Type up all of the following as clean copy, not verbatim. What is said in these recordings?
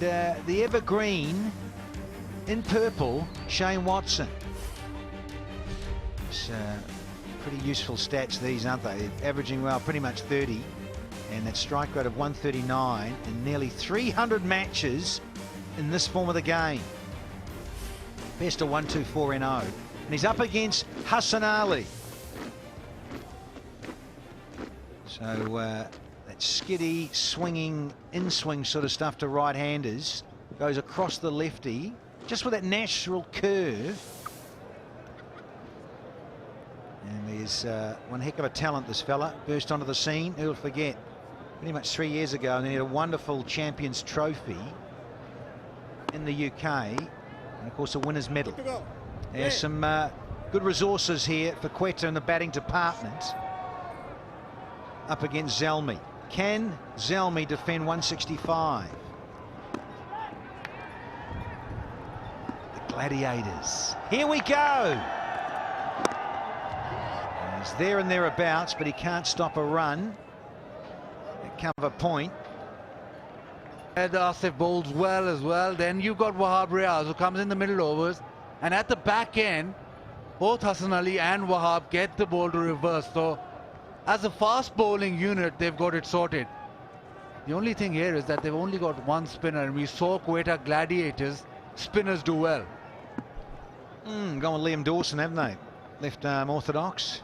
the evergreen in purple, Shane Watson. It's pretty useful stats these, aren't they? Averaging well, pretty much 30, and that strike rate of 139 in nearly 300 matches in this form of the game. Best of 124 NO, and he's up against Hassan Ali. So that skiddy, swinging, in-swing sort of stuff to right-handers goes across the lefty, just with that natural curve. And there's one heck of a talent, this fella. Burst onto the scene, who'll forget, pretty much 3 years ago, and he had a wonderful Champions Trophy in the UK, and of course a winner's medal. There's some good resources here for Quetta in the batting department. Up against Zelmi. Can Zelmi defend 165? The Gladiators. Here we go. He's there and thereabouts, but he can't stop a run. At cover point. Ed Asif bowls well as well. Then you've got Wahab Riaz, who comes in the middle overs, and at the back end, both Hassan Ali and Wahab get the ball to reverse. So as a fast bowling unit, they've got it sorted. The only thing here is that they've only got one spinner, and we saw Quetta Gladiators spinners do well. Gone with Liam Dawson, haven't they? Left arm orthodox.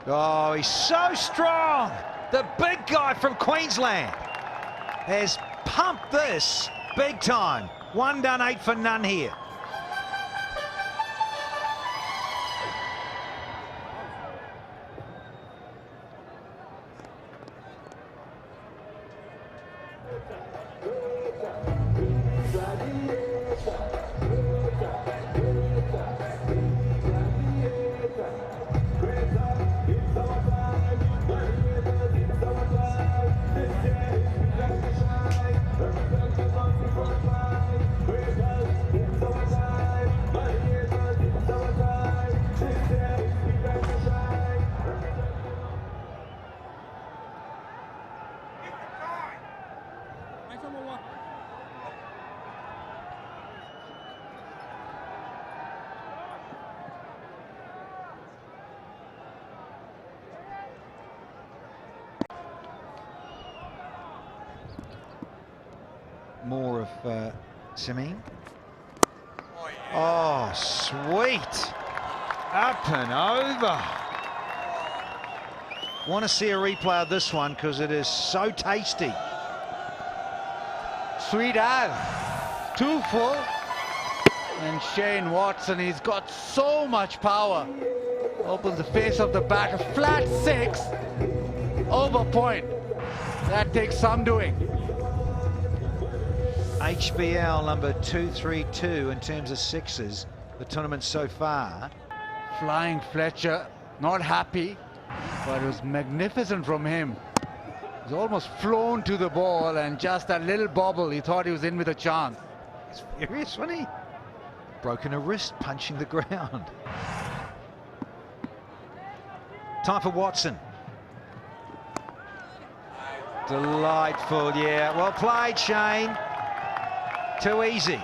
Oh, he's so strong. The big guy from Queensland has pumped this big time. 1 done, 8 for none here. More of Simi. Oh, sweet. Up and over. Want to see a replay of this one because it is so tasty. Sweet as. 2 full. And Shane Watson, he's got so much power. Opens the face of the bat. A flat 6. Over point. That takes some doing. HBL number 232 in terms of sixes, the tournament so far. Flying Fletcher, not happy, but it was magnificent from him. He's almost flown to the ball, and just that little bobble, he thought he was in with a chance. He's furious, wasn't he? Broken a wrist punching the ground. Time for Watson. Delightful, yeah. Well played, Shane. Too easy.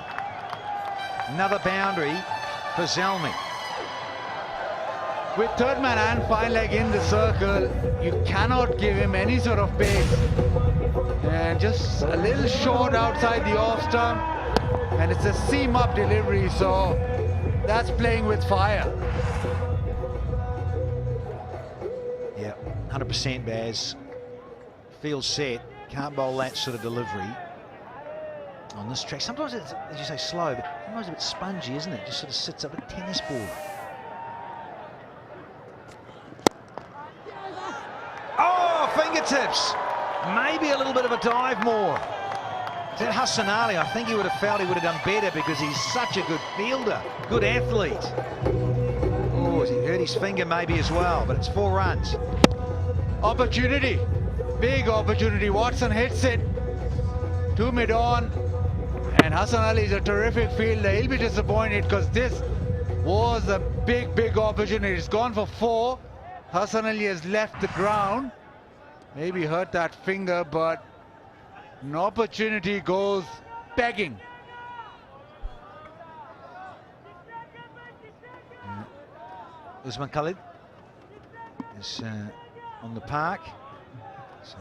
Another boundary for Zelmi. With third man and fine leg in the circle, you cannot give him any sort of pace. And just a little short outside the off stump, and it's a seam up delivery, so that's playing with fire. Yeah, 100% Baz. Feels set, can't bowl that sort of delivery on this track. Sometimes it's, as you say, slow, but sometimes a bit spongy, isn't it? Just sort of sits up a tennis ball. Oh, fingertips. Maybe a little bit of a dive more. Is that Hassan Ali? I think he would have felt he would have done better because he's such a good fielder, good athlete. Oh, he hurt his finger maybe as well, but it's 4 runs. Opportunity, big opportunity. Watson hits it to mid-on, and Hassan Ali is a terrific fielder. He'll be disappointed because this was a big opportunity. It's gone for 4. Hassan Ali has left the ground. Maybe hurt that finger, but An opportunity goes begging. Usman Khalid is on the park. So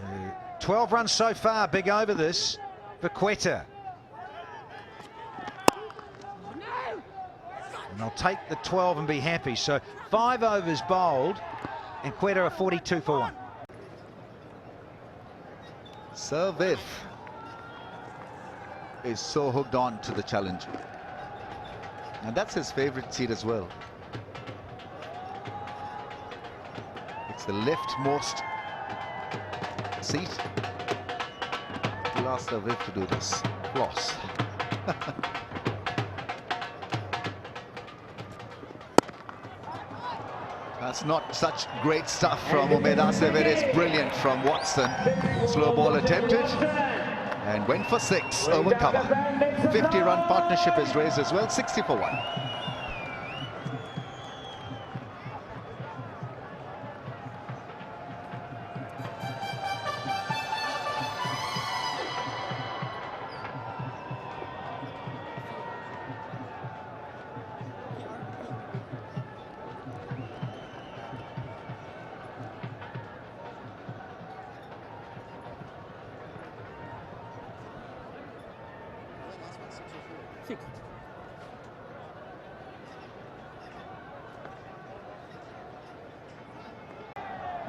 12 runs so far, big over this for Quetta. And they'll take the 12 and be happy. So 5 overs bowled, and Quetta are 42 for 1. Service is so hooked on to the challenge. And that's his favorite seat as well. It's the leftmost seat. He'll ask Service to do this. Floss. That's not such great stuff from Umaid Asif. It is brilliant from Watson. Slow ball attempted and went for 6 over cover. 50-run partnership is raised as well, 60 for 1.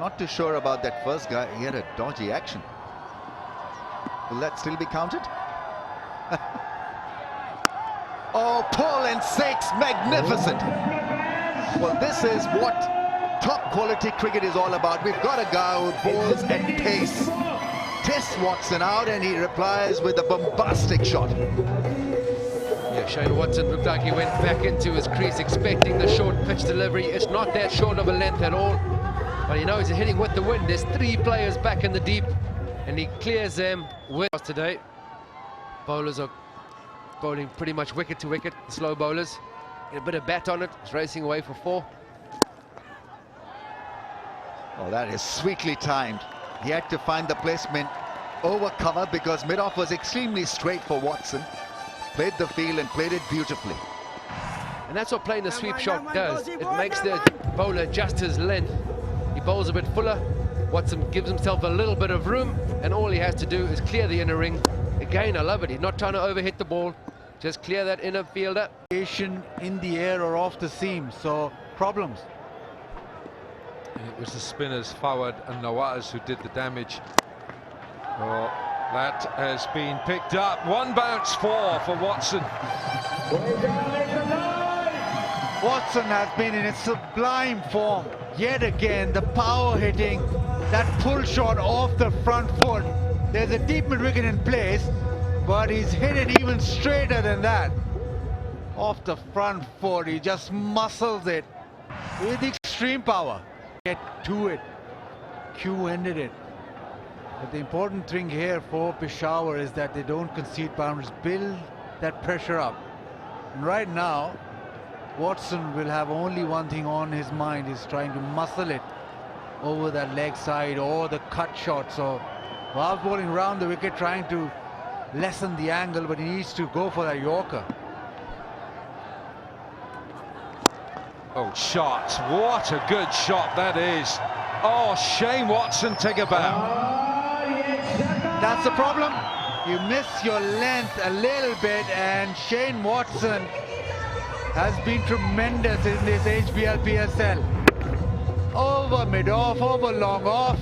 Not too sure about that first guy. He had a dodgy action. Will that still be counted? Oh, pull and 6, magnificent. Well, this is what top quality cricket is all about. We've got a guy who bowls at pace. Tests Watson out and he replies with a bombastic shot. Yeah, Shane Watson looked like he went back into his crease expecting the short pitch delivery. It's not that short of a length at all. But he knows he's hitting with the wind. There's 3 players back in the deep, and he clears them with today. Bowlers are bowling pretty much wicket to wicket, the slow bowlers. Get a bit of bat on it, it's racing away for 4. Oh, that is sweetly timed. He had to find the placement over cover because mid-off was extremely straight for Watson. Played the field and played it beautifully. And that's what playing the sweep shot does. It makes the bowler adjust his length. He bowls a bit fuller. Watson gives himself a little bit of room, and all he has to do is clear the inner ring. Again, I love it. He's not trying to overhit the ball. Just clear that inner fielder. In the air or off the seam, so problems. It was the spinners, Fawad and Nawaz, who did the damage. Oh, that has been picked up. 1 bounce 4 for Watson. Watson has been in a sublime form. Yet again, the power hitting, that pull shot off the front foot. There's a deep mid-wicket in place, but he's hit it even straighter than that. Off the front foot, he just muscles it with extreme power. Get to it. Q ended it. But the important thing here for Peshawar is that they don't concede boundaries, build that pressure up. And right now, Watson will have only one thing on his mind, is trying to muscle it over that leg side or the cut shot. So while bowling round the wicket, trying to lessen the angle, but he needs to go for that Yorker. Oh, shot. What a good shot that is. Oh, Shane Watson, take a bow. That's the problem. You miss your length a little bit, and Shane Watson has been tremendous in this HBL PSL. Over mid-off, over long off.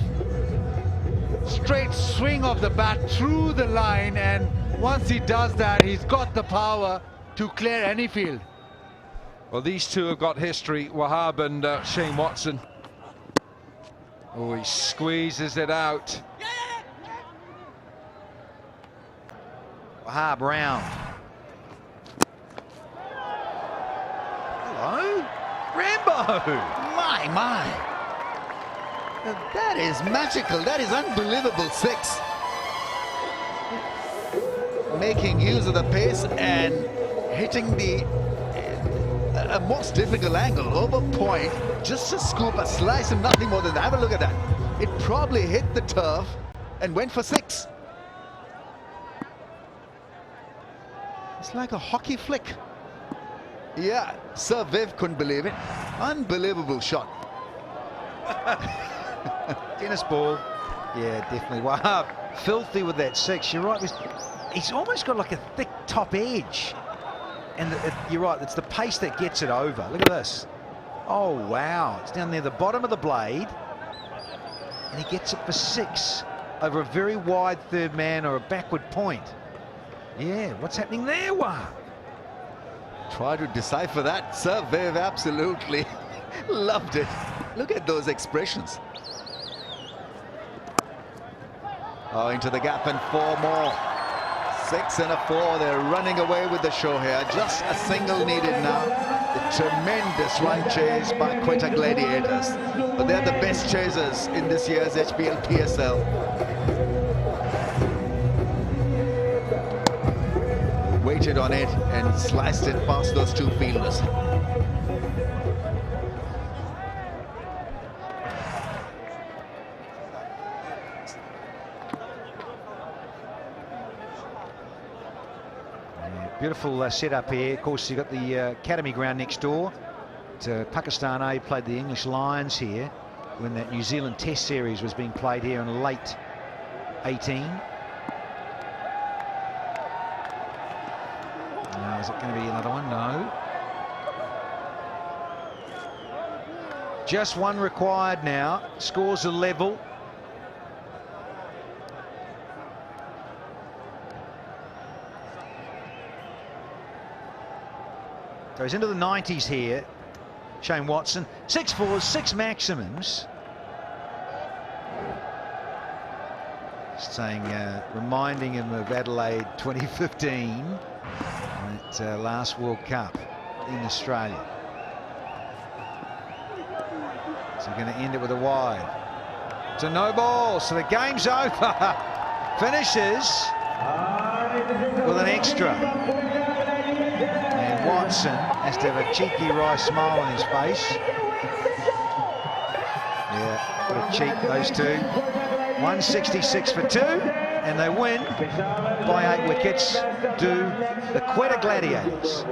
Straight swing of the bat through the line, and once he does that, he's got the power to clear any field. Well, these two have got history, Wahab and Shane Watson. Oh, he squeezes it out. Wahab round. Hello? Rambo! My. That is magical. That is unbelievable. 6. Making use of the pace and hitting a most difficult angle over point. Just a scoop, a slice, and nothing more than that. Have a look at that. It probably hit the turf and went for 6. It's like a hockey flick. Yeah, Sir Viv couldn't believe it. Unbelievable shot. Tennis ball. Yeah, definitely. Wow, filthy with that 6. You're right. He's almost got like a thick top edge. And you're right, it's the pace that gets it over. Look at this. Oh, wow. It's down near the bottom of the blade. And he gets it for 6 over a very wide third man or a backward point. Yeah, what's happening there, Wahab? Try to decipher that. Sir Viv absolutely loved it. Look at those expressions. Oh, into the gap and 4 more. 6 and a 4. They're running away with the show here. Just a single needed now. The tremendous run chase by Quetta Gladiators. But they're the best chasers in this year's HBL PSL. Waited on it and sliced it past those 2 fielders. Beautiful setup here. Of course, you've got the academy ground next door. Pakistan A played the English Lions here when that New Zealand Test series was being played here in late 18. Now, is it going to be another one? No. Just one required now. Scores are level. Goes into the 90s here, Shane Watson. 6 fours, 6 maximums. Saying, reminding him of Adelaide 2015, that last World Cup in Australia. So going to end it with a wide. It's a no ball, so the game's over. Finishes with an extra. Watson has to have a cheeky wry smile on his face. Yeah, what a cheek, those two. 166 for 2, and they win by 8 wickets to the Quetta Gladiators.